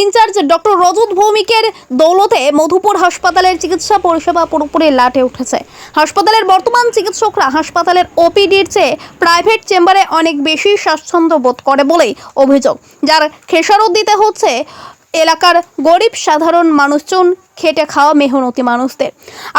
In charge doctor রজত ভৌমিকের দৌলতে মধুপুর হাসপাতালের চিকিৎসা পরিষেবা পুরোপুরি লাটে উঠেছে। হাসপাতালের বর্তমান চিকিৎসকরা হাসপাতালের ওপিডির চেয়ে প্রাইভেট চেম্বারে অনেক বেশি স্বাচ্ছন্দ্য বোধ করে বলেই অভিযোগ, যার খেসারত দিতে হচ্ছে এলাকার গরিব সাধারণ মানুষজন, খেটে খাওয়া মেহনতি মানুষদের।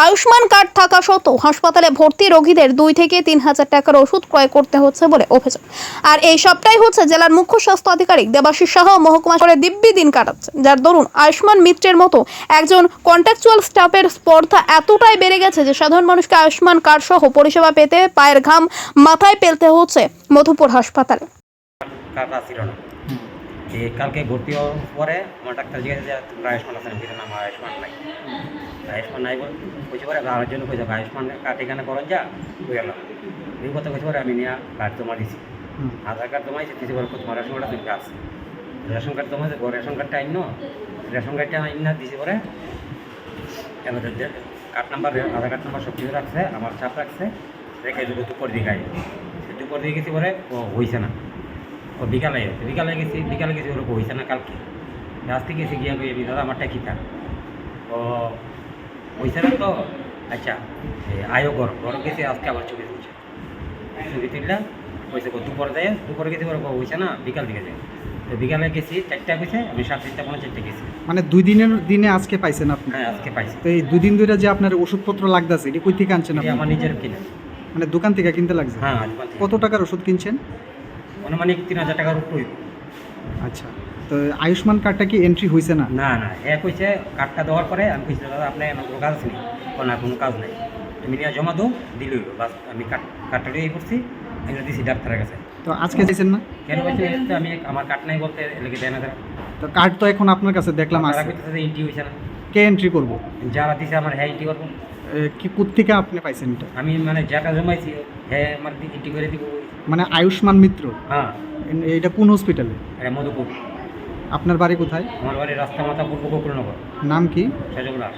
আয়ুষ্মান কার্ড থাকা সত্ত্বেও হাসপাতালে ভর্তি রোগীদের 2 থেকে 3 হাজার টাকার ওষুধ ক্রয় করতে হচ্ছে বলে অভিযোগ। আর এই সবটাই হচ্ছে জেলার মুখ্য স্বাস্থ্য আধিকারিক দেবাশিস সাহা মহকুমা করে দিব্যি দিন কাটাচ্ছে, যার দরুন আয়ুষ্মান মিত্রের মতো একজন কন্ট্রাকচুয়াল স্টাফের স্পর্ধা এতটাই বেড়ে গেছে যে সাধারণ মানুষকে আয়ুষ্মান কার্ড সহ পরিষেবা পেতে পায়ের ঘাম মাথায় ফেলতে হচ্ছে মধুপুর হাসপাতালে। কালকে ভর্তি হওয়ার পরে আমার ডাক্তার জিজ্ঞাসা যে তোমরা আয়ুষ্মান আছে নাকি? আমার আয়ুষ্মান নাই। আয়ুষ্মান নাই বলছে পরে আমার জন্য কইছে আয়ুষ্মান কার্ড এখানে করেন যা হয়ে গেল। এই কথা কইছে পরে আমি নিয়ে কার্ড জমা দিছি, আধার কার্ড জমা দিচ্ছি পরে তোমার রেশন কার্ডটা তুমি আছে, রেশন কার্ড জমা রেশন কার্ডটা আইন রেশন কার্ডটা আইন না দিছি পরে এবার কার্ড নাম্বার আধার কার্ড নাম্বার সব কিছু রাখছে, আমার চাপ রাখছে, রেখে দেবো দুপুর দিকে আই দুপুর দিয়ে গেছি পরে ও হয়েছে না। ও বিকালে গেছি ওরকম হয়েছে না। কালকে আজকে গেছি গিয়া গিয়ে দাদা আমারটা কী থাক ও হয়েছে না তো। আচ্ছা আয়ো গরম গেছি, আজকে আবার ছবি তুললাম হয়েছে দুপুরে গেছি ওরকম হয়েছে না। বিকাল দিকে যাই তো বিকালে গেছি 4টা গেছে, আমি 4:30 গেছি। মানে 2 দিনের দিনে আজকে পাইছেন আপনি? হ্যাঁ আজকে পাইছি। তো এই 2 দিন ধরে যে আপনার ওষুধপত্র লাগতেছে এটি কই থেকে আনছেন আপনি? আমার নিজের কিনে, মানে দোকান থেকে কিনতে লাগছে? হ্যাঁ। কত টাকার ওষুধ কিনছেন? অনুমানিক 3000 টাকার উপর। আচ্ছা, তো আয়ুষ্মান কার্ডটা কি এন্ট্রি হয়েছে না? না কইছে কার্ডটা দেওয়ার পরে আমি কইছি দাদা আপনার কোনো কাজ নেই, না কোনো কাজ নেই, তুমি নিয়ে জমা দাও দিলই বাস। আমি কার্ডটা দিয়ে করছি, আমি দিছি ডাক্তারের কাছে। তো আজকে দিয়েছেন না কেন বলছি আমি আমার কার্ড নাই বলতে লেগে দেয় না। তো কার্ড তো এখন আপনার কাছে দেখলাম আছে, এন্ট্রি হয়েছে না। কে এন্ট্রি করব? যারা দিছে আমার হ্যাঁ এন্ট্রি করবো। কি কোত্থেকে আপনি পাইছেন এটা? আমি মানে যেটা জমাইছি হ্যাঁ আমার এন্ট্রি করে দিব। মানে আয়ুষ্মান মিত্র? হ্যাঁ। এটা কোন হসপিটালে? এটা মধুপুর। আপনার বাড়ি কোথায়? আমার বাড়ি রাস্তা মাথা পূর্ব গোকুলনগর। নাম কি? সজল দাস।